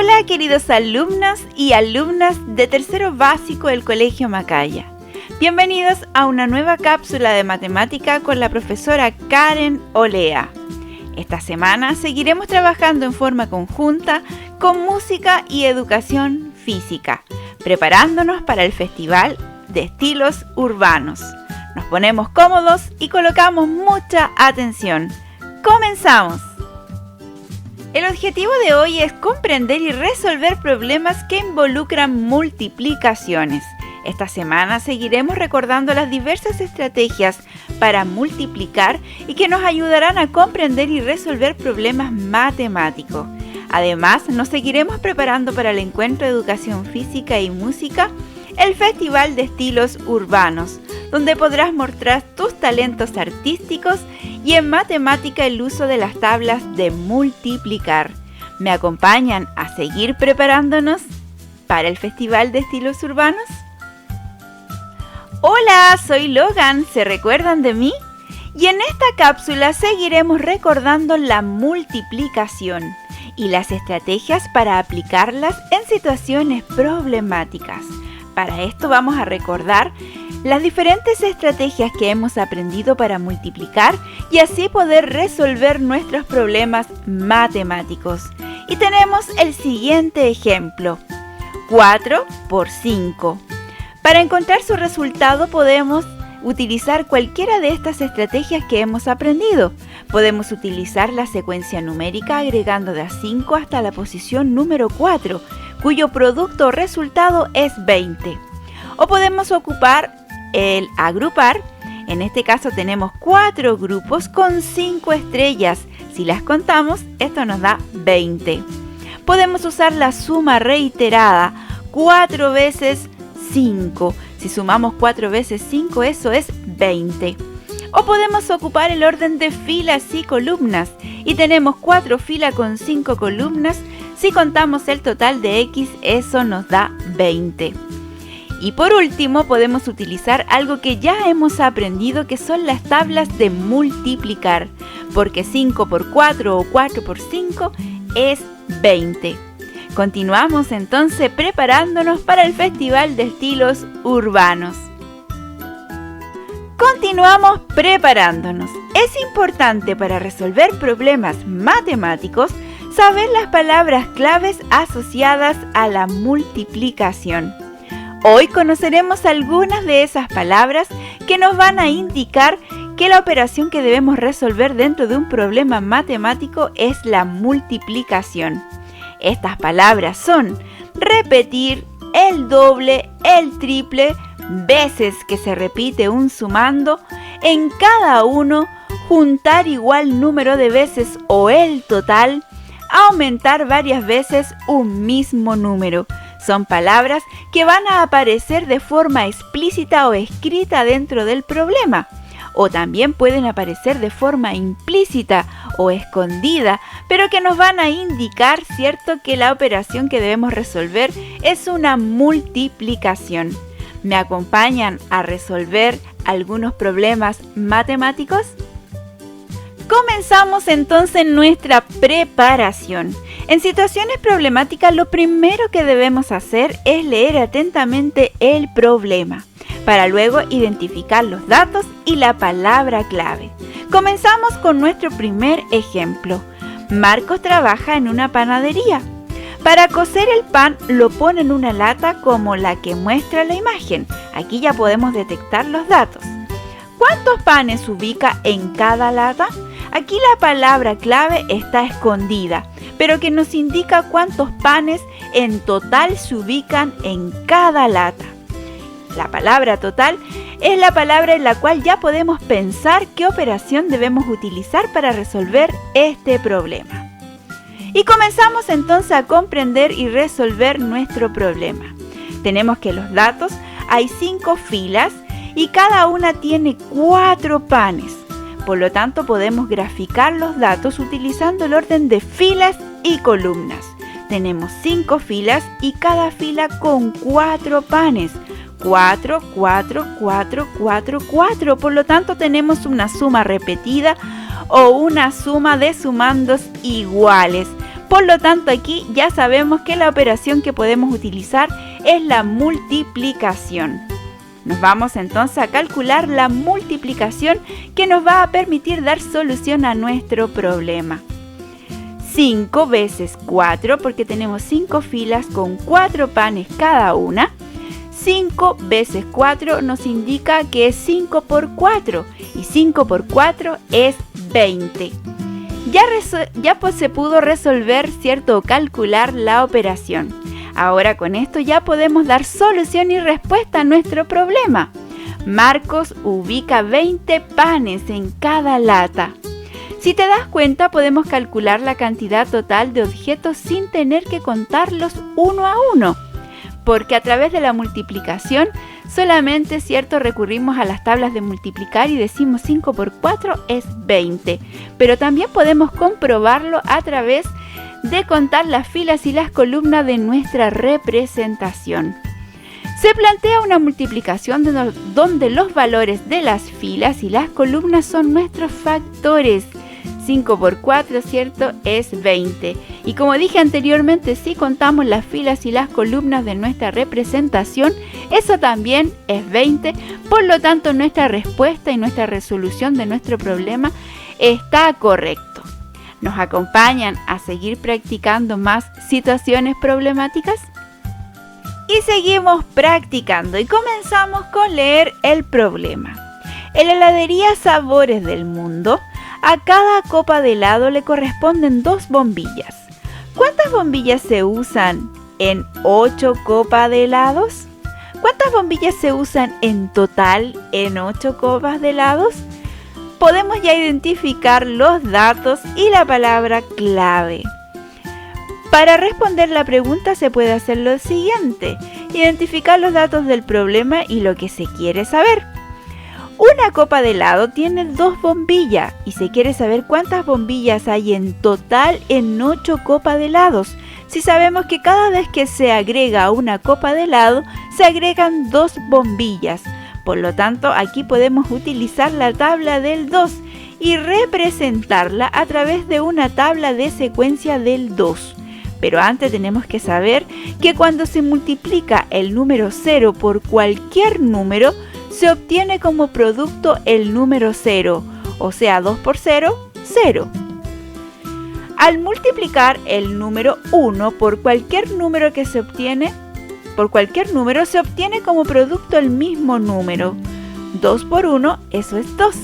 Hola queridos alumnos y alumnas de tercero básico del Colegio Macaya. Bienvenidos a una nueva cápsula de matemática con la profesora Karen Olea. Esta semana seguiremos trabajando en forma conjunta con música y educación física, preparándonos para el Festival de Estilos Urbanos. Nos ponemos cómodos y colocamos mucha atención. ¡Comenzamos! El objetivo de hoy es comprender y resolver problemas que involucran multiplicaciones. Esta semana seguiremos recordando las diversas estrategias para multiplicar y que nos ayudarán a comprender y resolver problemas matemáticos. Además, nos seguiremos preparando para el encuentro de educación física y música, el Festival de Estilos Urbanos, donde podrás mostrar tus talentos artísticos y en matemática el uso de las tablas de multiplicar. ¿Me acompañan a seguir preparándonos para el Festival de Estilos Urbanos? Hola, soy Logan, ¿se recuerdan de mí? Y en esta cápsula seguiremos recordando la multiplicación y las estrategias para aplicarlas en situaciones problemáticas. Para esto vamos a recordar las diferentes estrategias que hemos aprendido para multiplicar y así poder resolver nuestros problemas matemáticos. Y tenemos el siguiente ejemplo: 4 por 5. Para encontrar su resultado podemos utilizar cualquiera de estas estrategias que hemos aprendido. Podemos utilizar la secuencia numérica agregando de a 5 hasta la posición número 4, cuyo producto o resultado es 20. O podemos ocupar el agrupar. En este caso tenemos 4 grupos con 5 estrellas. Si las contamos, esto nos da 20. Podemos usar la suma reiterada, 4 veces 5. Si sumamos 4 veces 5, eso es 20. O podemos ocupar el orden de filas y columnas. Y tenemos 4 filas con 5 columnas. Si contamos el total de X, eso nos da 20. Y por último, podemos utilizar algo que ya hemos aprendido, que son las tablas de multiplicar, porque 5 por 4 o 4 por 5 es 20. Continuamos entonces preparándonos para el Festival de Estilos Urbanos. Continuamos preparándonos. Es importante para resolver problemas matemáticos saber las palabras claves asociadas a la multiplicación. Hoy conoceremos algunas de esas palabras que nos van a indicar que la operación que debemos resolver dentro de un problema matemático es la multiplicación. Estas palabras son repetir, el doble, el triple, veces que se repite un sumando, en cada uno, juntar igual número de veces o el total, aumentar varias veces un mismo número. Son palabras que van a aparecer de forma explícita o escrita dentro del problema, o también pueden aparecer de forma implícita o escondida, pero que nos van a indicar, ¿cierto?, que la operación que debemos resolver es una multiplicación. ¿Me acompañan a resolver algunos problemas matemáticos? Comenzamos entonces nuestra preparación. En situaciones problemáticas, lo primero que debemos hacer es leer atentamente el problema, para luego identificar los datos y la palabra clave. Comenzamos con nuestro primer ejemplo. Marcos trabaja en una panadería. Para cocer el pan lo pone en una lata como la que muestra la imagen. Aquí ya podemos detectar los datos. ¿Cuántos panes ubica en cada lata? Aquí la palabra clave está escondida, pero que nos indica cuántos panes en total se ubican en cada lata. La palabra total es la palabra en la cual ya podemos pensar qué operación debemos utilizar para resolver este problema. Y comenzamos entonces a comprender y resolver nuestro problema. Tenemos que los datos, hay 5 filas y cada una tiene 4 panes. Por lo tanto, podemos graficar los datos utilizando el orden de filas y columnas. Tenemos 5 filas y cada fila con 4 panes. 4, 4, 4, 4, 4. Por lo tanto, tenemos una suma repetida o una suma de sumandos iguales. Por lo tanto, aquí ya sabemos que la operación que podemos utilizar es la multiplicación. Nos vamos entonces a calcular la multiplicación que nos va a permitir dar solución a nuestro problema. 5 veces 4, porque tenemos 5 filas con 4 panes cada una. 5 veces 4 nos indica que es 5 por 4 y 5 por 4 es 20. Ya pues se pudo resolver, ¿cierto? O calcular la operación. Ahora con esto ya podemos dar solución y respuesta a nuestro problema. Marcos ubica 20 panes en cada lata. Si te das cuenta, podemos calcular la cantidad total de objetos sin tener que contarlos uno a uno, porque a través de la multiplicación solamente, ¿cierto?, recurrimos a las tablas de multiplicar y decimos 5 por 4 es 20, pero también podemos comprobarlo a través de contar las filas y las columnas de nuestra representación. Se plantea una multiplicación donde los valores de las filas y las columnas son nuestros factores. 5 por 4, ¿cierto?, es 20. Y como dije anteriormente, si contamos las filas y las columnas de nuestra representación, eso también es 20. Por lo tanto, nuestra respuesta y nuestra resolución de nuestro problema está correcto. ¿Nos acompañan a seguir practicando más situaciones problemáticas? Y seguimos practicando y comenzamos con leer el problema. En la heladería Sabores del Mundo, a cada copa de helado le corresponden 2 bombillas. ¿Cuántas bombillas se usan en 8 copas de helados? ¿Cuántas bombillas se usan en total en 8 copas de helados? Podemos ya identificar los datos y la palabra clave. Para responder la pregunta se puede hacer lo siguiente: identificar los datos del problema y lo que se quiere saber. Una copa de helado tiene 2 bombillas y se quiere saber cuántas bombillas hay en total en 8 copas de helados. Si sabemos que cada vez que se agrega una copa de helado, se agregan 2 bombillas. Por lo tanto, aquí podemos utilizar la tabla del 2 y representarla a través de una tabla de secuencia del 2. Pero antes tenemos que saber que cuando se multiplica el número 0 por cualquier número, se obtiene como producto el número 0, o sea, 2 por 0, 0. Al multiplicar el número 1 por cualquier número se obtiene como producto el mismo número. 2 por 1, eso es 2.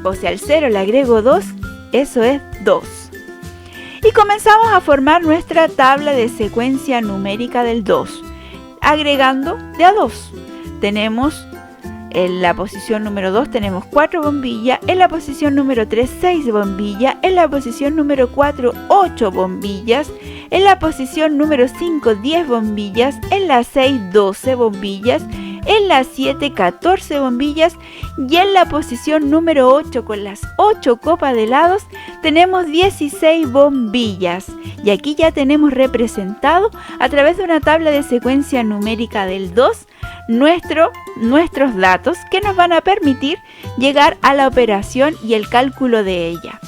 O sea, al 0 le agrego 2, eso es 2. Y comenzamos a formar nuestra tabla de secuencia numérica del 2, agregando de a 2. Tenemos en la posición número 2 tenemos 4 bombillas, en la posición número 3 6 bombillas, en la posición número 4 8 bombillas, en la posición número 5 10 bombillas, en la 6 12 bombillas, en la 7 14 bombillas y en la posición número 8 con las 8 copas de helados tenemos 16 bombillas. Y aquí ya tenemos representado a través de una tabla de secuencia numérica del 2 nuestros datos que nos van a permitir llegar a la operación y el cálculo de ella.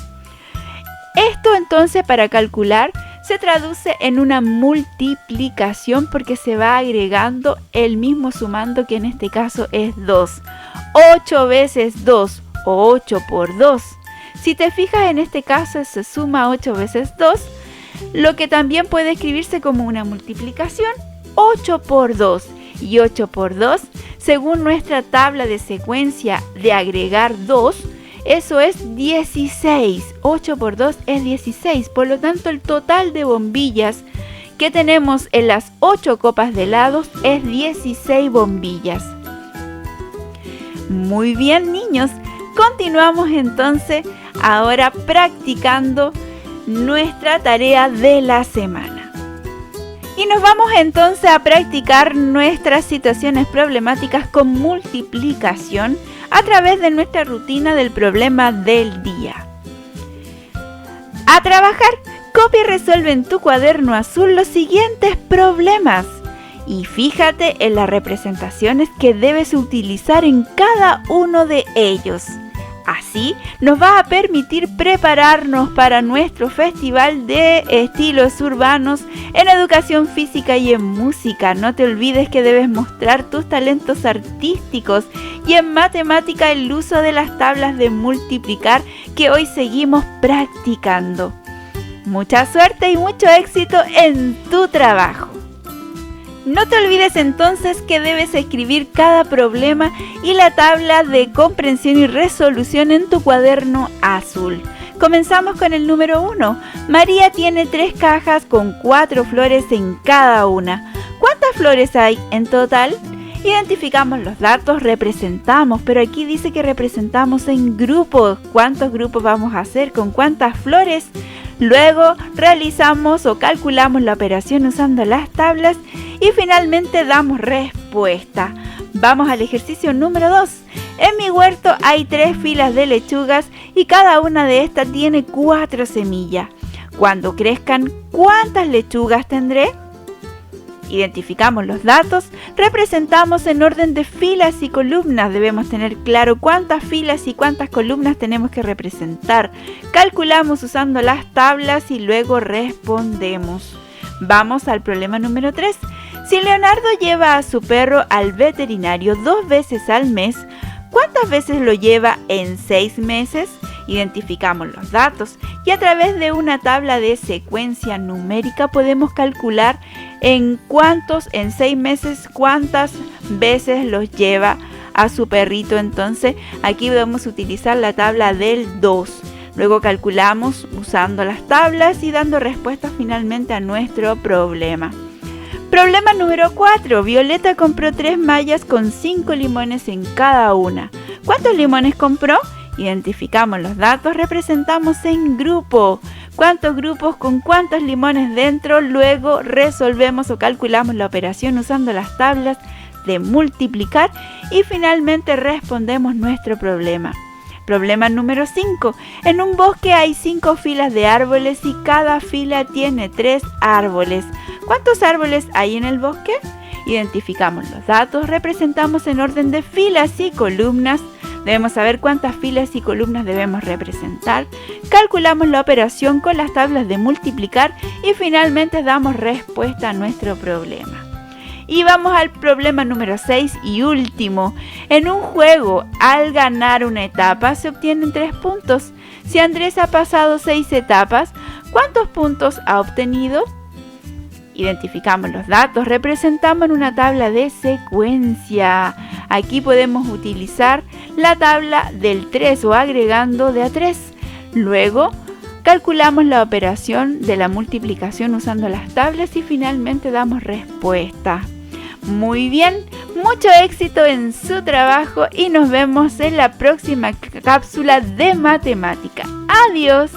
Esto entonces para calcular se traduce en una multiplicación porque se va agregando el mismo sumando, que en este caso es 2. 8 veces 2 o 8 por 2. Si te fijas, en este caso se suma 8 veces 2, lo que también puede escribirse como una multiplicación, 8 por 2. Y 8 por 2, según nuestra tabla de secuencia de agregar 2, eso es 16. 8 por 2 es 16. Por lo tanto, el total de bombillas que tenemos en las 8 copas de helados es 16 bombillas. Muy bien, niños. Continuamos entonces ahora practicando nuestra tarea de la semana. Y nos vamos entonces a practicar nuestras situaciones problemáticas con multiplicación a través de nuestra rutina del problema del día. A trabajar, copia y resuelve en tu cuaderno azul los siguientes problemas. Y fíjate en las representaciones que debes utilizar en cada uno de ellos. Así nos va a permitir prepararnos para nuestro festival de estilos urbanos en educación física y en música. No te olvides que debes mostrar tus talentos artísticos y en matemática el uso de las tablas de multiplicar que hoy seguimos practicando. Mucha suerte y mucho éxito en tu trabajo. No te olvides entonces que debes escribir cada problema y la tabla de comprensión y resolución en tu cuaderno azul. Comenzamos con el número 1. María tiene 3 cajas con 4 flores en cada una. ¿Cuántas flores hay en total? Identificamos los datos, representamos, pero aquí dice que representamos en grupos. ¿Cuántos grupos vamos a hacer? ¿Con cuántas flores? Luego realizamos o calculamos la operación usando las tablas y finalmente damos respuesta. Vamos al ejercicio número 2. En mi huerto hay 3 filas de lechugas y cada una de estas tiene 4 semillas. Cuando crezcan, ¿cuántas lechugas tendré? Identificamos los datos, representamos en orden de filas y columnas. Debemos tener claro cuántas filas y cuántas columnas tenemos que representar. Calculamos usando las tablas y luego respondemos. Vamos al problema número 3. Si Leonardo lleva a su perro al veterinario 2 veces al mes, ¿cuántas veces lo lleva en 6 meses? Identificamos los datos y a través de una tabla de secuencia numérica podemos calcular en 6 meses cuántas veces los lleva a su perrito. Entonces aquí podemos utilizar la tabla del 2. Luego calculamos usando las tablas y dando respuestas finalmente a nuestro problema. Problema número 4. Violeta compró 3 mallas con 5 limones en cada una. ¿Cuántos limones compró? Identificamos los datos, representamos en grupo. ¿Cuántos grupos con cuántos limones dentro? Luego resolvemos o calculamos la operación usando las tablas de multiplicar y finalmente respondemos nuestro problema. Problema número 5. En un bosque hay 5 filas de árboles y cada fila tiene 3 árboles. ¿Cuántos árboles hay en el bosque? Identificamos los datos, representamos en orden de filas y columnas. Debemos saber cuántas filas y columnas debemos representar. Calculamos la operación con las tablas de multiplicar y finalmente damos respuesta a nuestro problema. Y vamos al problema número 6 y último. En un juego, al ganar una etapa, se obtienen 3 puntos. Si Andrés ha pasado 6 etapas, ¿cuántos puntos ha obtenido? Identificamos los datos, representamos en una tabla de secuencia. Aquí podemos utilizar la tabla del 3 o agregando de a 3. Luego calculamos la operación de la multiplicación usando las tablas y finalmente damos respuesta. Muy bien, mucho éxito en su trabajo y nos vemos en la próxima cápsula de matemática. ¡Adiós!